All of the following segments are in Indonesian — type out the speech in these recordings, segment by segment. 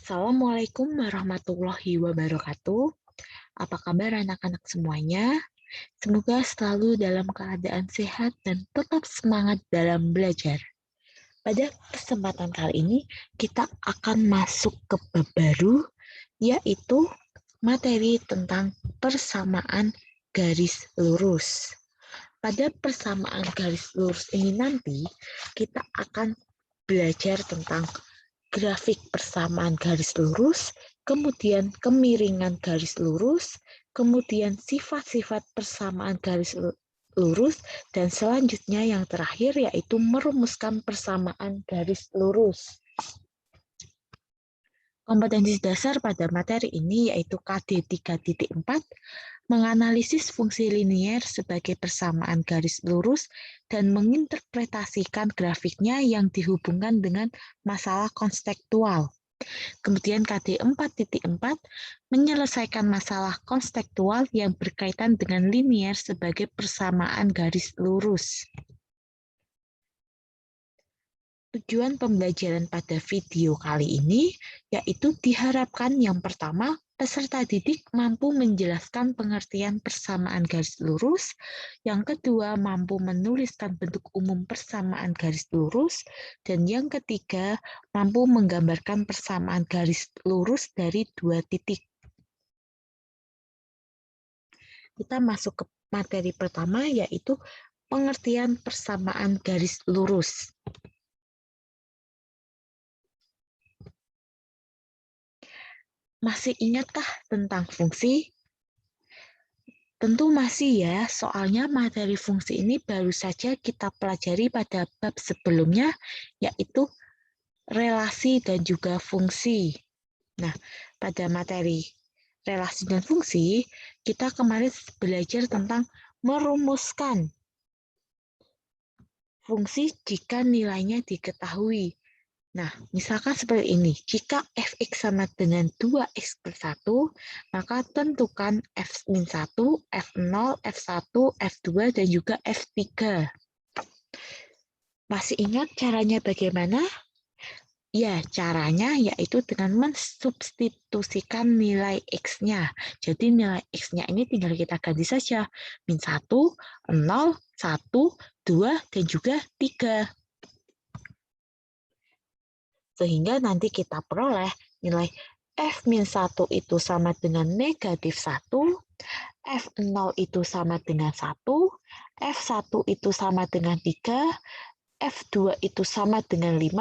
Assalamualaikum warahmatullahi wabarakatuh. Apa kabar anak-anak semuanya? Semoga selalu dalam keadaan sehat dan tetap semangat dalam belajar. Pada kesempatan kali ini, kita akan masuk ke bab baru, yaitu materi tentang persamaan garis lurus. Pada persamaan garis lurus ini nanti, kita akan belajar tentang grafik persamaan garis lurus, kemudian kemiringan garis lurus, kemudian sifat-sifat persamaan garis lurus, dan selanjutnya yang terakhir yaitu merumuskan persamaan garis lurus. Kompetensi dasar pada materi ini yaitu KD 3.4, menganalisis fungsi linier sebagai persamaan garis lurus dan menginterpretasikan grafiknya yang dihubungkan dengan masalah konstektual. Kemudian KD 4.4, menyelesaikan masalah konstektual yang berkaitan dengan linier sebagai persamaan garis lurus. Tujuan pembelajaran pada video kali ini yaitu diharapkan yang pertama, peserta didik mampu menjelaskan pengertian persamaan garis lurus, yang kedua mampu menuliskan bentuk umum persamaan garis lurus, dan yang ketiga mampu menggambarkan persamaan garis lurus dari dua titik. Kita masuk ke materi pertama yaitu pengertian persamaan garis lurus. Masih ingatkah tentang fungsi? Tentu masih ya, soalnya materi fungsi ini baru saja kita pelajari pada bab sebelumnya, yaitu relasi dan juga fungsi. Nah, pada materi relasi dan fungsi, kita kemarin belajar tentang merumuskan fungsi jika nilainya diketahui. Nah, misalkan seperti ini, jika fx sama dengan 2x per 1, maka tentukan f-1, f0, f1, f2, dan juga f3. Masih ingat caranya bagaimana? Ya, caranya yaitu dengan mensubstitusikan nilai x-nya. Jadi nilai x-nya ini tinggal kita ganti saja. Min 1, 0, 1, 2, dan juga 3. Sehingga nanti kita peroleh nilai f-1 itu sama dengan negatif 1, f0 itu sama dengan 1, f1 itu sama dengan 3, f2 itu sama dengan 5,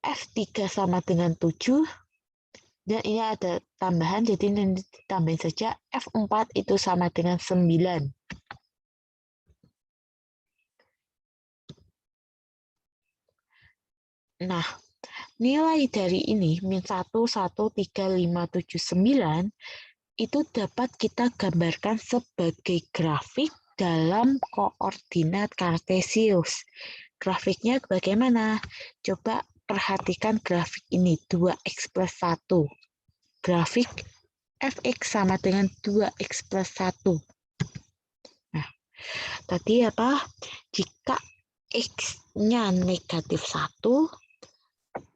f3 sama dengan 7, dan ini ada tambahan, jadi nanti tambahin saja f4 itu sama dengan 9. Nah, nilai dari ini, min 1, 1, 3, 5, 7, 9, itu dapat kita gambarkan sebagai grafik dalam koordinat kartesius. Grafiknya bagaimana? Coba perhatikan grafik ini, 2x plus 1. Grafik fx sama dengan 2x plus 1. Nah, tadi apa? Jika x-nya negatif 1,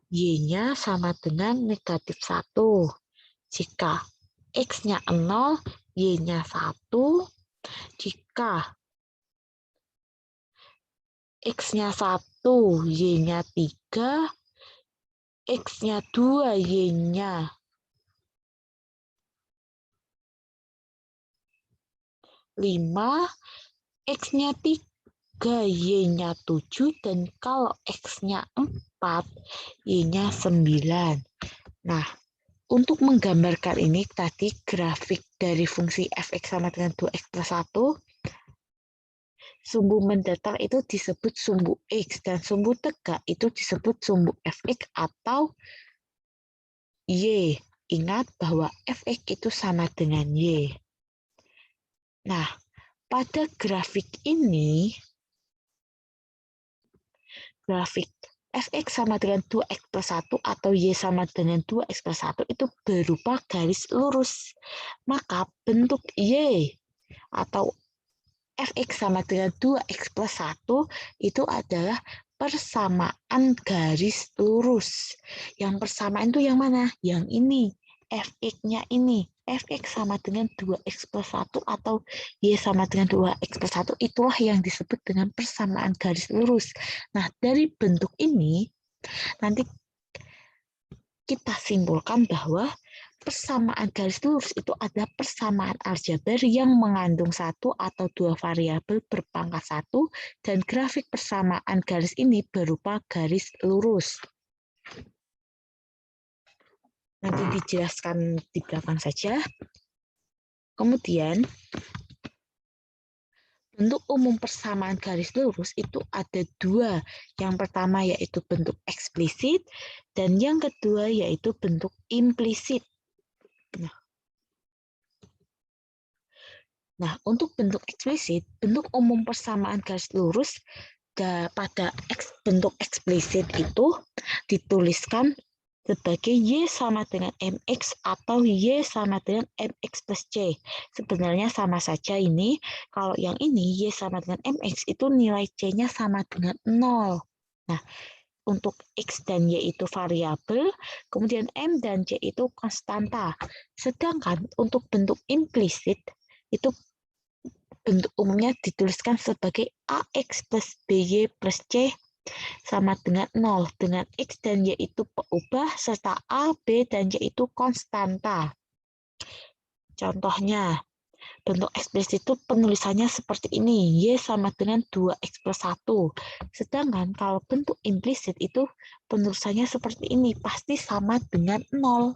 y-nya sama dengan negatif 1. Jika x-nya 0, y-nya 1. Jika x-nya 1, y-nya 3. X-nya 2, y-nya 5. X-nya 3, y-nya 7. Dan kalau x-nya 4, y-nya 9. Nah, untuk menggambarkan ini tadi grafik dari fungsi fx sama dengan 2x plus 1, sumbu mendatar itu disebut sumbu x, dan sumbu tegak itu disebut sumbu fx atau y. Ingat bahwa fx itu sama dengan y. Nah, pada grafik ini, grafik fx sama dengan 2x plus 1 atau y sama dengan 2x plus 1 itu berupa garis lurus. Maka bentuk y atau fx sama dengan 2x plus 1 itu adalah persamaan garis lurus. Yang persamaan itu yang mana? Yang ini. Fx-nya ini. Fx sama dengan 2x plus 1 atau y sama dengan 2x plus 1. Itulah yang disebut dengan persamaan garis lurus. Nah, dari bentuk ini, nanti kita simpulkan bahwa persamaan garis lurus itu adalah persamaan aljabar yang mengandung satu atau dua variabel berpangkat satu, dan grafik persamaan garis ini berupa garis lurus. Nanti dijelaskan di belakang saja. Kemudian, bentuk umum persamaan garis lurus itu ada dua. Yang pertama yaitu bentuk eksplisit, dan yang kedua yaitu bentuk implisit. Nah, untuk bentuk eksplisit, bentuk umum persamaan garis lurus pada bentuk eksplisit itu dituliskan sebagai Y sama dengan MX atau Y sama dengan MX plus C. Sebenarnya sama saja ini. Kalau yang ini Y sama dengan MX itu nilai C-nya sama dengan 0. Nah, untuk X dan Y itu variabel, kemudian M dan C itu konstanta. Sedangkan untuk bentuk implisit, itu bentuk umumnya dituliskan sebagai AX plus BY plus C sama dengan 0, dengan X dan Y itu berubah, serta A, B, dan Y itu konstanta. Contohnya, bentuk eksplisit itu penulisannya seperti ini, Y sama dengan 2X plus 1. Sedangkan kalau bentuk implisit itu penulisannya seperti ini, pasti sama dengan 0.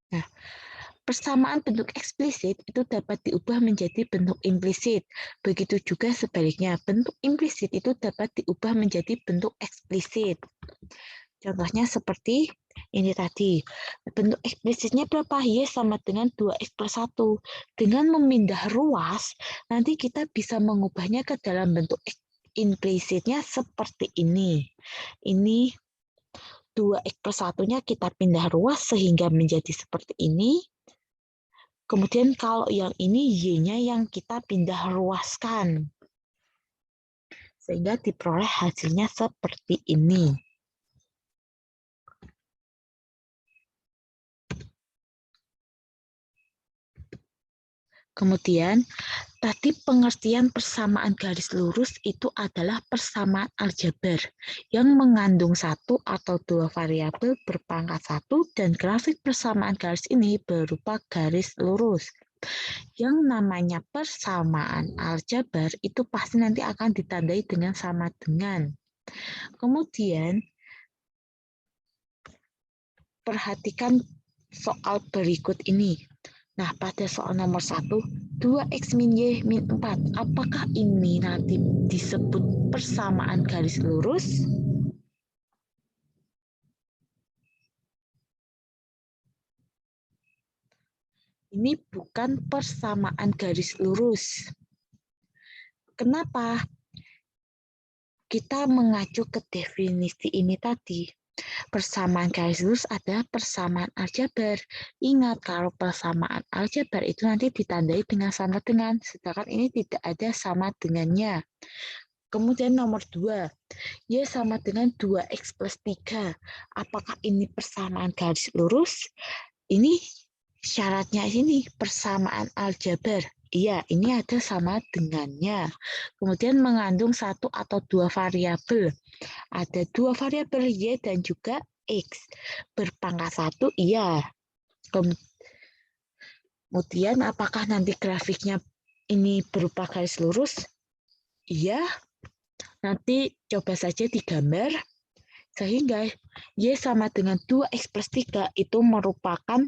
Nah, persamaan bentuk eksplisit itu dapat diubah menjadi bentuk implisit. Begitu juga sebaliknya, bentuk implisit itu dapat diubah menjadi bentuk eksplisit. Contohnya seperti ini tadi. Bentuk eksplisitnya berapa? Y sama dengan 2X plus 1. Dengan memindah ruas, nanti kita bisa mengubahnya ke dalam bentuk implisitnya seperti ini. Ini 2X plus 1-nya kita pindah ruas sehingga menjadi seperti ini. Kemudian kalau yang ini Y-nya yang kita pindah ruaskan. Sehingga diperoleh hasilnya seperti ini. Kemudian, tadi pengertian persamaan garis lurus itu adalah persamaan aljabar yang mengandung satu atau dua variabel berpangkat satu, dan grafik persamaan garis ini berupa garis lurus. Yang namanya persamaan aljabar itu pasti nanti akan ditandai dengan sama dengan. Kemudian, perhatikan soal berikut ini. Nah, pada soal nomor 1, 2x min y min 4. Apakah ini nanti disebut persamaan garis lurus? Ini bukan persamaan garis lurus. Kenapa? Kita mengacu ke definisi ini tadi. Persamaan garis lurus adalah persamaan aljabar. Ingat, kalau persamaan aljabar itu nanti ditandai dengan sama dengan, sedangkan ini tidak ada sama dengannya. Kemudian nomor 2, Y sama dengan 2X plus 3. Apakah ini persamaan garis lurus? Ini syaratnya ini persamaan aljabar. Iya, ini ada sama dengannya. Kemudian mengandung satu atau dua variabel. Ada dua variabel Y dan juga X. Berpangkat satu, iya. Kemudian apakah nanti grafiknya ini berupa garis lurus? Iya. Nanti coba saja digambar. Sehingga Y sama dengan 2X plus 3 itu merupakan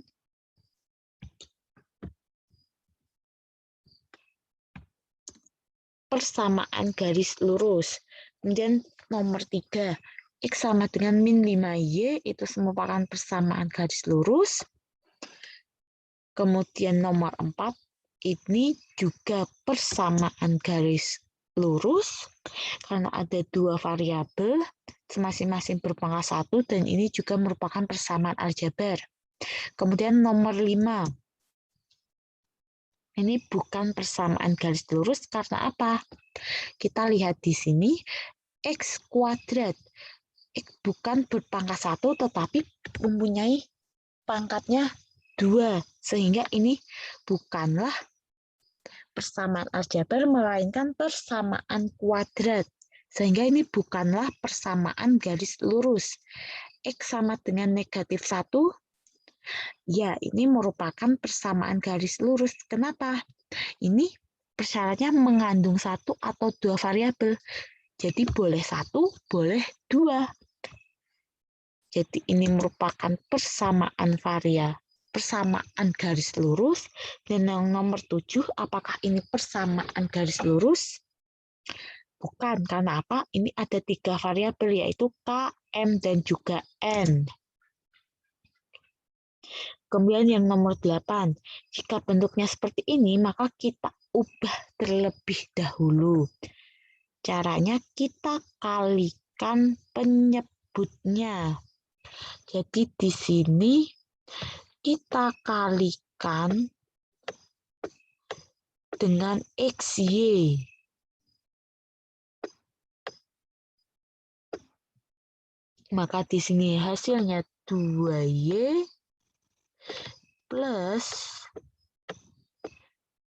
persamaan garis lurus. Kemudian nomor 3, X sama dengan min 5Y itu merupakan persamaan garis lurus. Kemudian nomor 4, ini juga persamaan garis lurus karena ada dua variabel masing-masing berpangkat 1, dan ini juga merupakan persamaan aljabar. Kemudian nomor 5, Ini bukan persamaan garis lurus karena apa? Kita lihat di sini X kuadrat. X bukan berpangkat 1 tetapi mempunyai pangkatnya 2. Sehingga ini bukanlah persamaan aljabar melainkan persamaan kuadrat. Sehingga ini bukanlah persamaan garis lurus. X sama dengan negatif 1. Ya, ini merupakan persamaan garis lurus. Kenapa? Ini persyaratnya mengandung 1 atau 2 variabel. Jadi boleh 1, boleh 2. Jadi ini merupakan persamaan persamaan garis lurus. Dan yang nomor 7, apakah ini persamaan garis lurus? Bukan, karena apa? Ini ada 3 variabel, yaitu K, M, dan juga N. Kemudian yang nomor 8, jika bentuknya seperti ini, maka kita ubah terlebih dahulu. Caranya kita kalikan penyebutnya. Jadi di sini kita kalikan dengan XY. Maka di sini hasilnya 2Y plus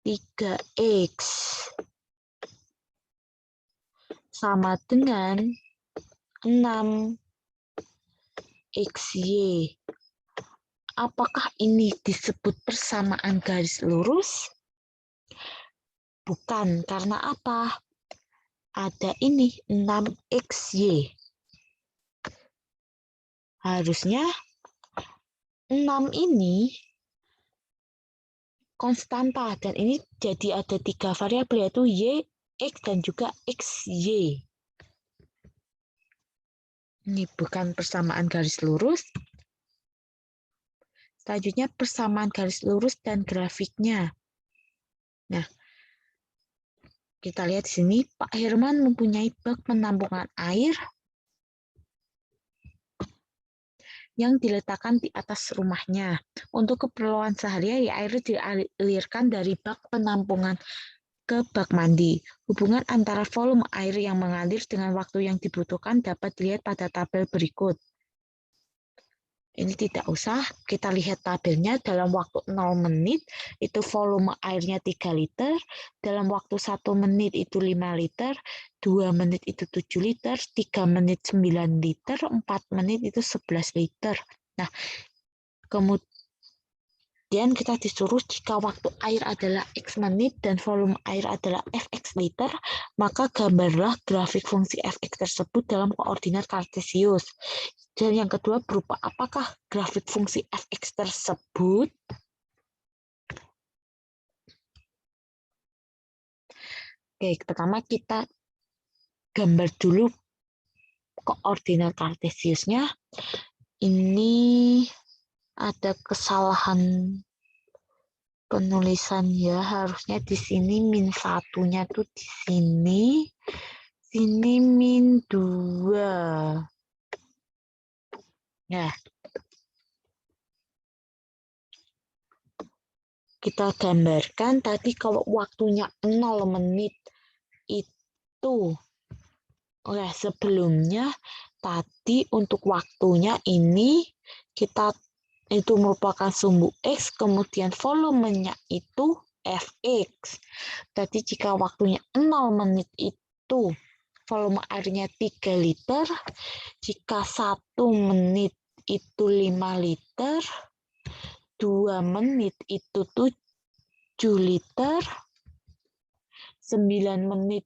3X sama dengan 6XY. Apakah ini disebut persamaan garis lurus? Bukan, karena apa? Ada ini 6XY. Harusnya 6 ini konstanta, dan ini jadi ada 3 variabel, yaitu Y, X, dan juga XY. Ini bukan persamaan garis lurus. Selanjutnya persamaan garis lurus dan grafiknya. Nah, kita lihat di sini Pak Herman mempunyai bak penampungan air yang diletakkan di atas rumahnya. Untuk keperluan sehari-hari, air dialirkan dari bak penampungan ke bak mandi. Hubungan antara volume air yang mengalir dengan waktu yang dibutuhkan dapat dilihat pada tabel berikut. Ini tidak usah, kita lihat tabelnya. Dalam waktu 0 menit, itu volume airnya 3 liter. Dalam waktu 1 menit itu 5 liter. 2 menit itu 7 liter. 3 menit 9 liter. 4 menit itu 11 liter. Nah, kemudian kita disuruh jika waktu air adalah X menit dan volume air adalah Fx liter, maka gambarlah grafik fungsi Fx tersebut dalam koordinat kartesius. Dan yang kedua berupa apakah grafik fungsi Fx tersebut? Oke, pertama kita gambar dulu koordinat kartesiusnya. Ini ada kesalahan penulisan ya, harusnya di sini min 1-nya tuh di sini. Sini min 2. Nah, kita gambarkan tadi kalau waktunya 0 menit itu. Sebelumnya tadi untuk waktunya ini kita itu merupakan sumbu X, kemudian volumenya itu Fx. Tadi jika waktunya 0 menit itu volume airnya 3 liter, jika 1 menit itu 5 liter, 2 menit itu 7 liter, 9 menit,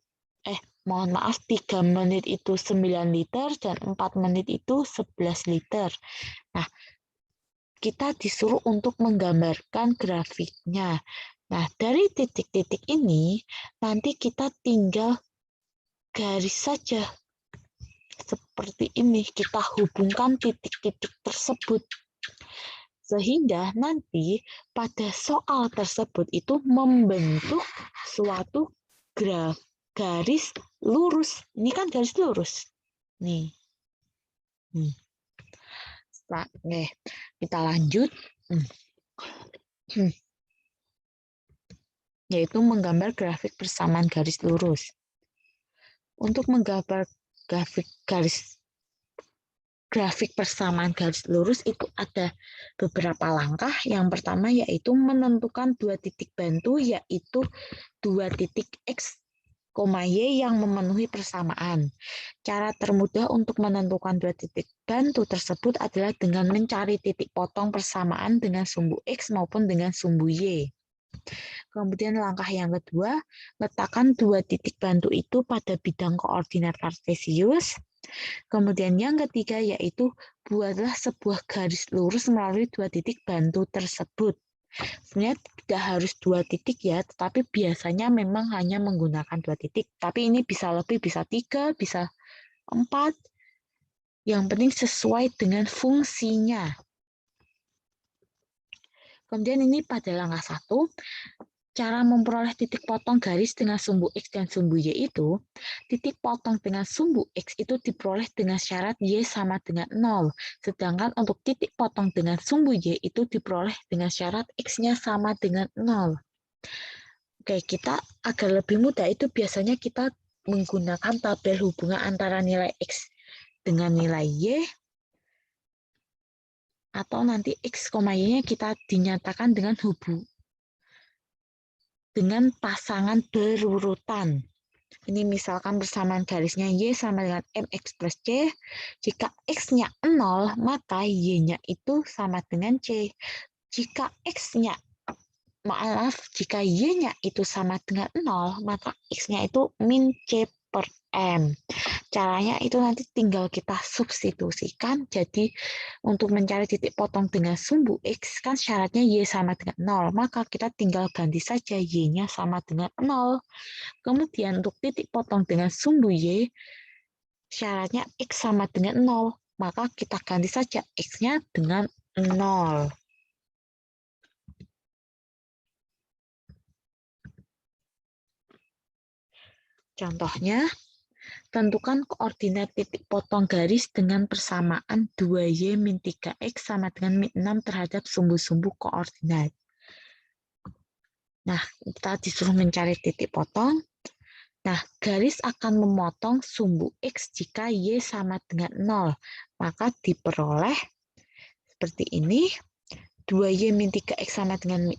mohon maaf, 3 menit itu 9 liter, dan 4 menit itu 11 liter. Nah, kita disuruh untuk menggambarkan grafiknya. Nah, dari titik-titik ini, nanti kita tinggal garis saja. Seperti ini, kita hubungkan titik-titik tersebut. Sehingga nanti pada soal tersebut itu membentuk suatu garis lurus. Ini kan garis lurus. Nih. Oke, kita lanjut. yaitu menggambar grafik persamaan garis lurus. Untuk menggambar grafik persamaan garis lurus itu ada beberapa langkah. Yang pertama yaitu menentukan dua titik bantu, yaitu dua titik X, Y yang memenuhi persamaan. Cara termudah untuk menentukan dua titik bantu tersebut adalah dengan mencari titik potong persamaan dengan sumbu X maupun dengan sumbu Y. Kemudian langkah yang kedua, letakkan dua titik bantu itu pada bidang koordinat kartesius. Kemudian yang ketiga yaitu buatlah sebuah garis lurus melalui dua titik bantu tersebut. Sebenarnya tidak harus dua titik ya, tetapi biasanya memang hanya menggunakan dua titik. Tapi ini bisa lebih, bisa 3, bisa 4. Yang penting sesuai dengan fungsinya. Kemudian ini pada langkah 1, cara memperoleh titik potong garis dengan sumbu X dan sumbu Y itu, titik potong dengan sumbu X itu diperoleh dengan syarat Y sama dengan 0. Sedangkan untuk titik potong dengan sumbu Y itu diperoleh dengan syarat X-nya sama dengan 0. Oke, kita agar lebih mudah itu biasanya kita menggunakan tabel hubungan antara nilai X dengan nilai Y, atau nanti X, Y-nya kita dinyatakan dengan dengan pasangan berurutan. Ini misalkan persamaan garisnya Y sama dengan MX plus C. Jika X-nya 0, maka Y-nya itu sama dengan C. Jika jika Y-nya itu sama dengan 0, maka X-nya itu min C per M. Caranya itu nanti tinggal kita substitusikan. Jadi untuk mencari titik potong dengan sumbu X kan syaratnya Y sama dengan 0. Maka kita tinggal ganti saja Y-nya sama dengan 0. Kemudian untuk titik potong dengan sumbu Y, syaratnya X sama dengan 0. Maka kita ganti saja X-nya dengan 0. Contohnya, tentukan koordinat titik potong garis dengan persamaan 2Y min 3X sama dengan min 6 terhadap sumbu-sumbu koordinat. Nah, kita disuruh mencari titik potong. Nah, garis akan memotong sumbu X jika Y sama dengan 0. Maka diperoleh seperti ini. 2Y min 3X sama dengan min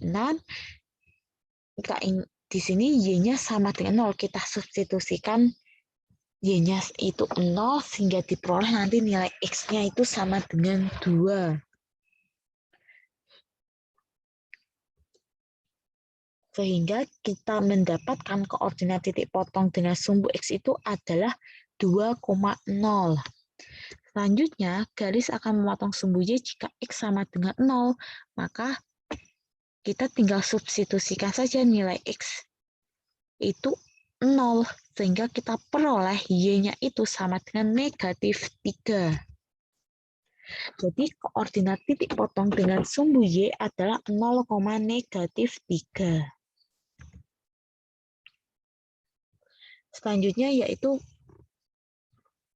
6. Di sini Y-nya sama dengan 0. Kita substitusikan Y-nya itu 0 sehingga diperoleh nanti nilai X-nya itu sama dengan 2. Sehingga kita mendapatkan koordinat titik potong dengan sumbu X itu adalah 2,0. Selanjutnya, garis akan memotong sumbu Y jika X sama dengan 0. Maka kita tinggal substitusikan saja nilai X itu 0. Sehingga kita peroleh Y-nya itu sama dengan negatif 3. Jadi koordinat titik potong dengan sumbu Y adalah 0, negatif 3. Selanjutnya yaitu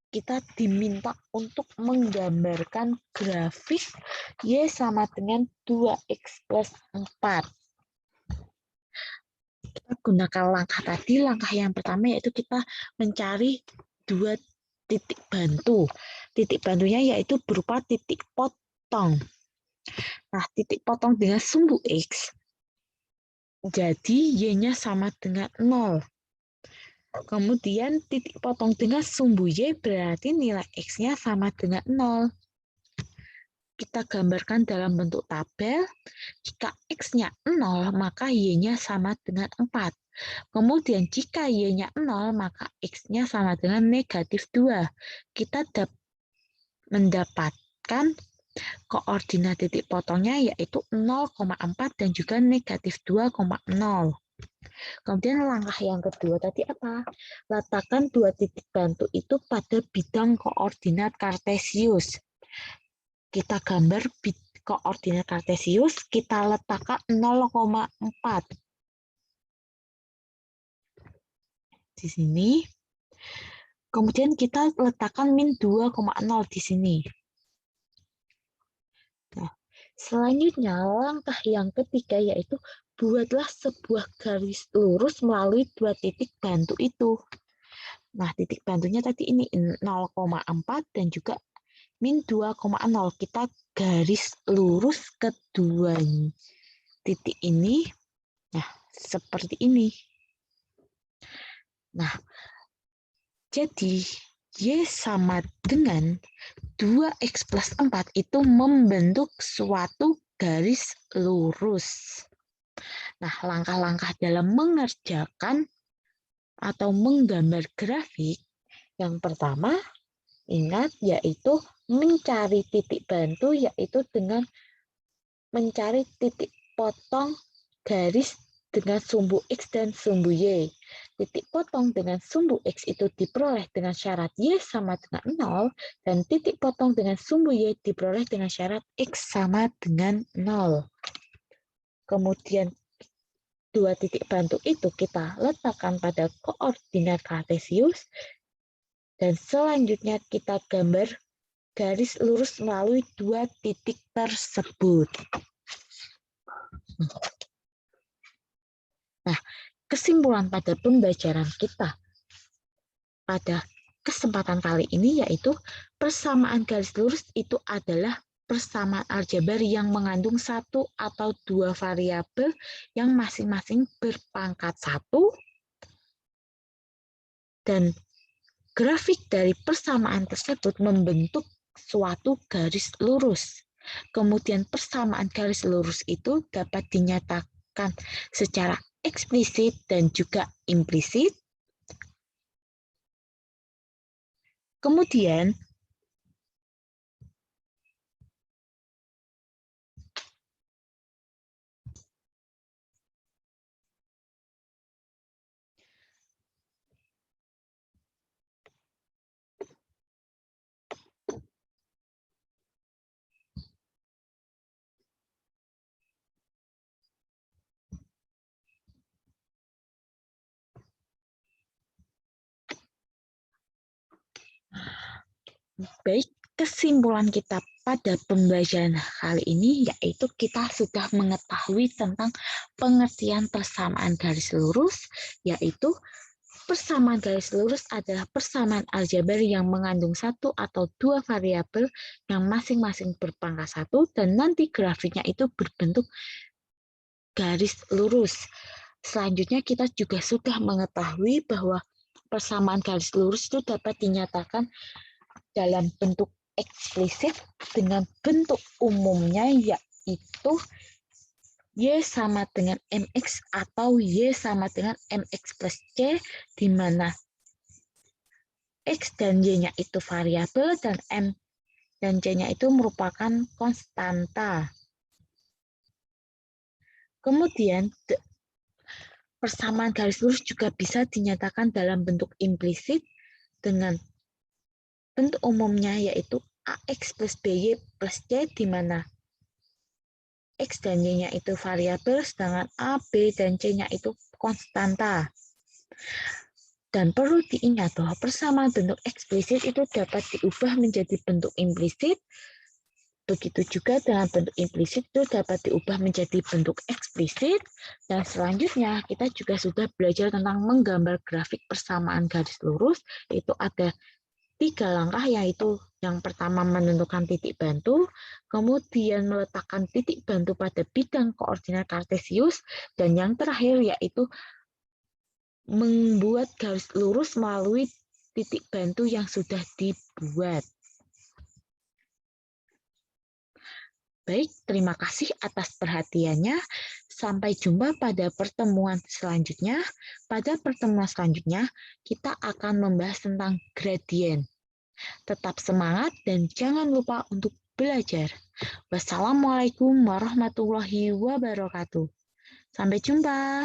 kita diminta untuk menggambarkan grafik Y sama dengan 2X plus 4. Kita gunakan langkah tadi. Langkah yang pertama yaitu kita mencari dua titik bantu. Titik bantunya yaitu berupa titik potong. Nah, titik potong dengan sumbu X. Jadi Y-nya sama dengan 0. Kemudian titik potong dengan sumbu Y berarti nilai X-nya sama dengan 0. Kita gambarkan dalam bentuk tabel. Jika X-nya 0, maka Y-nya sama dengan 4. Kemudian jika Y-nya 0, maka X-nya sama dengan negatif 2. Kita mendapatkan koordinat titik potongnya yaitu 0,4 dan juga negatif 2,0. Kemudian langkah yang kedua tadi apa? Letakkan dua titik bantu itu pada bidang koordinat kartesius. Kita gambar koordinat kartesius, kita letakkan 0,4 di sini. Kemudian kita letakkan min 2,0 di sini. Nah, selanjutnya langkah yang ketiga yaitu buatlah sebuah garis lurus melalui dua titik bantu itu. Nah, titik bantunya tadi ini 0,4 dan juga min 2,0. Kita garis lurus kedua titik ini. Nah, seperti ini. Nah, jadi Y sama dengan 2X plus 4 itu membentuk suatu garis lurus. Nah, langkah-langkah dalam mengerjakan atau menggambar grafik yang pertama, ingat, yaitu mencari titik bantu, yaitu dengan mencari titik potong garis dengan sumbu X dan sumbu Y. Titik potong dengan sumbu X itu diperoleh dengan syarat Y sama dengan 0, dan titik potong dengan sumbu Y diperoleh dengan syarat X sama dengan 0. Kemudian dua titik bantu itu kita letakkan pada koordinat kartesius, dan selanjutnya kita gambar garis lurus melalui dua titik tersebut. Nah, kesimpulan pada pembelajaran kita pada kesempatan kali ini yaitu persamaan garis lurus itu adalah persamaan aljabar yang mengandung satu atau dua variabel yang masing-masing berpangkat 1, dan grafik dari persamaan tersebut membentuk suatu garis lurus. Kemudian persamaan garis lurus itu dapat dinyatakan secara eksplisit dan juga implisit. Kemudian baik, kesimpulan kita pada pembelajaran kali ini yaitu kita sudah mengetahui tentang pengertian persamaan garis lurus, yaitu persamaan garis lurus adalah persamaan aljabar yang mengandung satu atau dua variabel yang masing-masing berpangkat 1, dan nanti grafiknya itu berbentuk garis lurus. Selanjutnya kita juga sudah mengetahui bahwa persamaan garis lurus itu dapat dinyatakan dalam bentuk eksplisit dengan bentuk umumnya, yaitu Y sama dengan MX atau Y sama dengan MX plus C, di mana X dan Y-nya itu variabel dan M dan C-nya itu merupakan konstanta. Kemudian persamaan garis lurus juga bisa dinyatakan dalam bentuk implisit dengan bentuk umumnya yaitu AX plus BY plus C, di mana X dan Y-nya itu variabel, sedangkan A, B, dan C-nya itu konstanta. Dan perlu diingat bahwa persamaan bentuk eksplisit itu dapat diubah menjadi bentuk implisit. Begitu juga dengan bentuk implisit itu dapat diubah menjadi bentuk eksplisit. Dan selanjutnya kita juga sudah belajar tentang menggambar grafik persamaan garis lurus. Itu ada 3 langkah, yaitu yang pertama menentukan titik bantu, kemudian meletakkan titik bantu pada bidang koordinat kartesius, dan yang terakhir yaitu membuat garis lurus melalui titik bantu yang sudah dibuat. Baik, terima kasih atas perhatiannya. Sampai jumpa pada pertemuan selanjutnya. Pada pertemuan selanjutnya, kita akan membahas tentang gradien. Tetap semangat dan jangan lupa untuk belajar. Wassalamualaikum warahmatullahi wabarakatuh. Sampai jumpa.